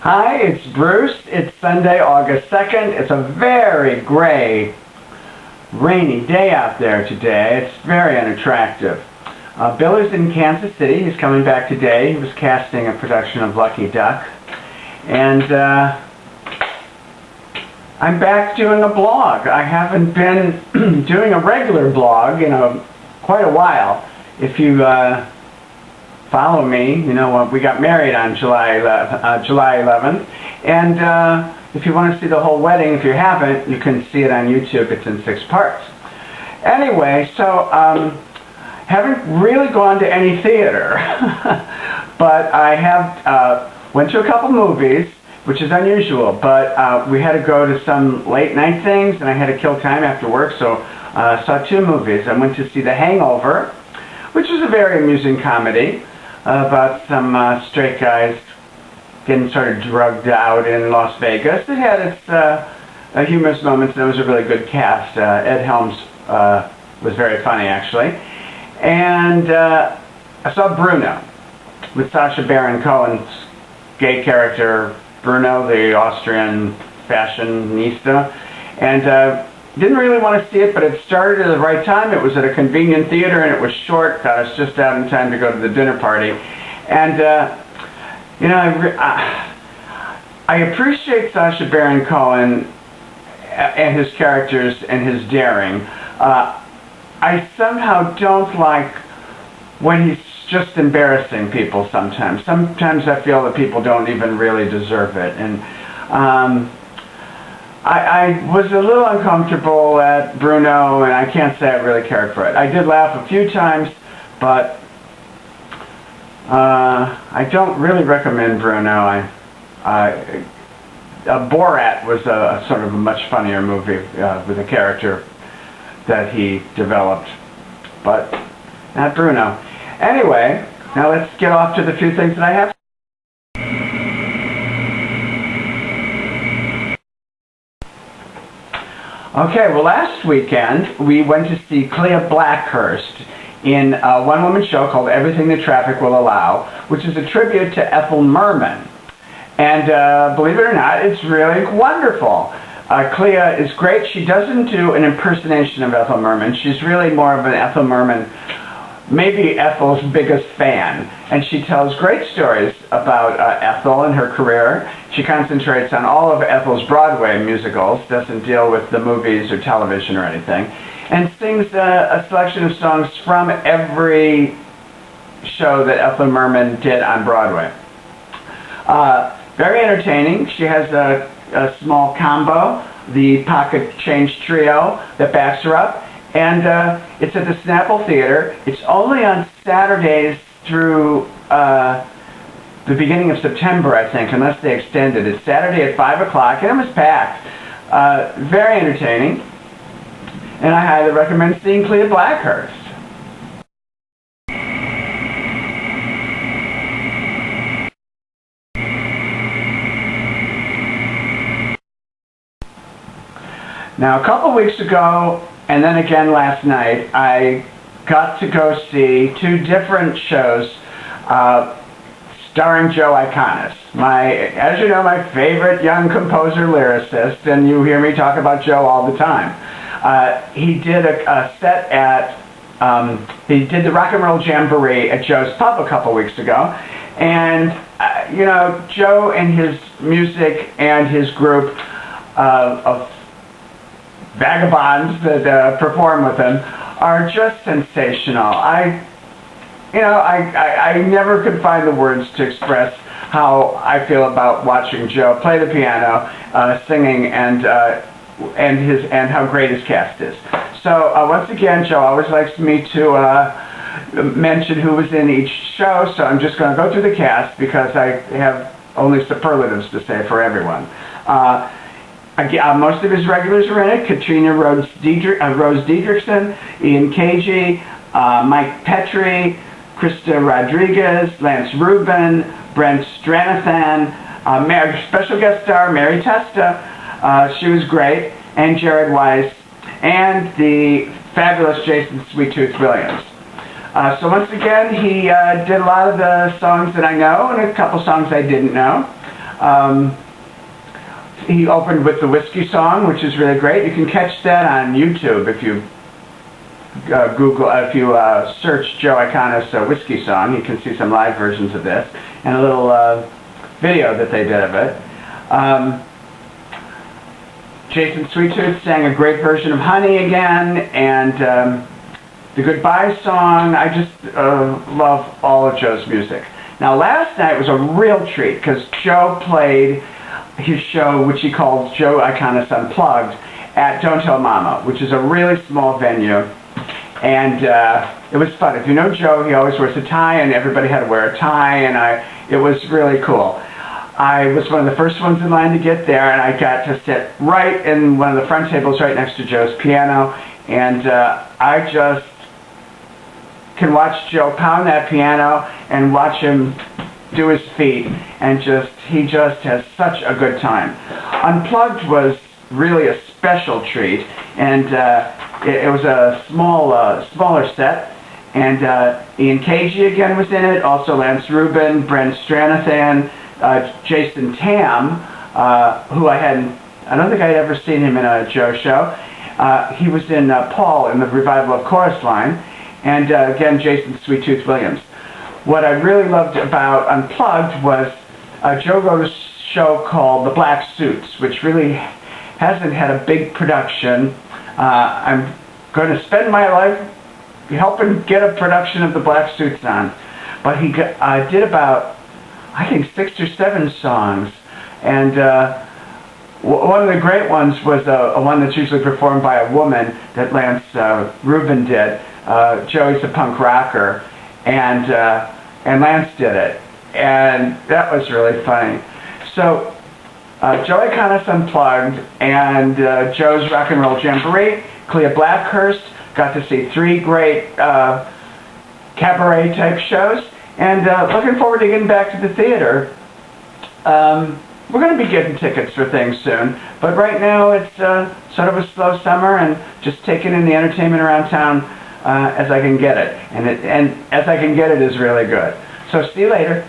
Hi, it's Bruce. It's Sunday, August 2nd. It's a very gray, rainy day out there today. It's very unattractive. Bill is in Kansas City. He's coming back today. He was casting a production of Lucky Duck. And I'm back doing a blog. I haven't been doing a regular blog in quite a while. If you follow me, you know we got married on July 11th. And if you want to see the whole wedding, if you haven't, you can see it on YouTube. It's in 6 parts. Anyway, so haven't really gone to any theater, but I have went to a couple movies, which is unusual, but we had to go to some late night things, and I had to kill time after work, so saw 2 movies. I went to see The Hangover, which is a very amusing comedy about some straight guys getting sort of drugged out in Las Vegas. It had its humorous moments, and it was a really good cast. Ed Helms was very funny, actually. And I saw Bruno with Sacha Baron Cohen's gay character, Bruno, the Austrian fashionista. And didn't really want to see it, but it started at the right time. It was at a convenient theater, and it was short. I was just out in time to go to the dinner party. And, you know, I appreciate Sacha Baron Cohen and his characters and his daring. I somehow don't like when he's just embarrassing people sometimes. Sometimes I feel that people don't even really deserve it. And I was a little uncomfortable at Bruno, and I can't say I really cared for it. I did laugh a few times, but I don't really recommend Bruno. Borat was a sort of a much funnier movie with a character that he developed, but not Bruno. Anyway, now let's get off to the few things that I have. Okay, well, last weekend we went to see KLEA BLACKHURST in a one-woman show called Everything the Traffic Will Allow, which is a tribute to Ethel Merman. And believe it or not, it's really wonderful. KLEA is great. She doesn't do an impersonation of Ethel Merman. She's really more of an Ethel Merman, maybe Ethel's biggest fan. And she tells great stories about Ethel and her career. She concentrates on all of Ethel's Broadway musicals, doesn't deal with the movies or television or anything, and sings a selection of songs from every show that Ethel Merman did on Broadway. Very entertaining. She has a small combo, the Pocket Change Trio, that backs her up. And it's at the Snapple Theater. It's only on Saturdays through the beginning of September, I think, unless they extend it. It's Saturday at 5 o'clock, and it was packed. Very entertaining. And I highly recommend seeing KLEA BLACKHURST. Now, a couple weeks ago, and then again last night, I got to go see 2 different shows starring Joe Iconis. As you know, my favorite young composer lyricist, and you hear me talk about Joe all the time. He did a set at, he did the Rock and Roll Jamboree at Joe's Pub a couple weeks ago. And, you know, Joe and his music and his group of vagabonds that perform with him are just sensational. I never could find the words to express how I feel about watching Joe play the piano, singing, and how great his cast is. So once again, Joe always likes me to mention who was in each show, so I'm just going to go through the cast because I have only superlatives to say for everyone. Most of his regulars are in it. Katrina Rose Diedrichson, Ian Cagey, Mike Petrie, Krista Rodriguez, Lance Rubin, Brent Stranathan, special guest star Mary Testa, she was great, and Jared Wise, and the fabulous Jason Sweet Tooth Williams. So once again, he did a lot of the songs that I know and a couple songs I didn't know. He opened with the Whiskey Song, which is really great. You can catch that on YouTube if you search Joe Iconis Whiskey Song. You can see some live versions of this and a little video that they did of it. Jason Sweettooth sang a great version of Honey again, and the Goodbye Song. I just love all of Joe's music. Now last night was a real treat because Joe played his show, which he called Joe Iconis Unplugged, at Don't Tell Mama, which is a really small venue. And it was fun. If you know Joe, he always wears a tie, and everybody had to wear a tie, and it was really cool. I was one of the first ones in line to get there, and I got to sit right in one of the front tables right next to Joe's piano, and I just can watch Joe pound that piano and watch him do his feet, and he just has such a good time. Unplugged was really a special treat, and it was a smaller set, and Ian Cagey again was in it, also Lance Rubin, Brent Stranathan, Jason Tam, who I don't think I'd ever seen him in a Joe show. He was in Paul in the revival of Chorus Line, and again Jason Sweettooth Williams. What I really loved about Unplugged was Joe wrote a show called The Black Suits, which really hasn't had a big production. I'm going to spend my life helping get a production of The Black Suits on. But he did about, I think, 6 or 7 songs. And one of the great ones was a one that's usually performed by a woman that Lance Rubin did. Joey's a punk rocker, and Lance did it. And that was really funny. So Joe Iconis Unplugged and Joe's Rock and Roll Jamboree, KLEA Blackhurst, got to see 3 great cabaret type shows, and looking forward to getting back to the theater. We're going to be getting tickets for things soon, but right now it's sort of a slow summer and just taking in the entertainment around town as I can get it. And as I can get it is really good. So see you later.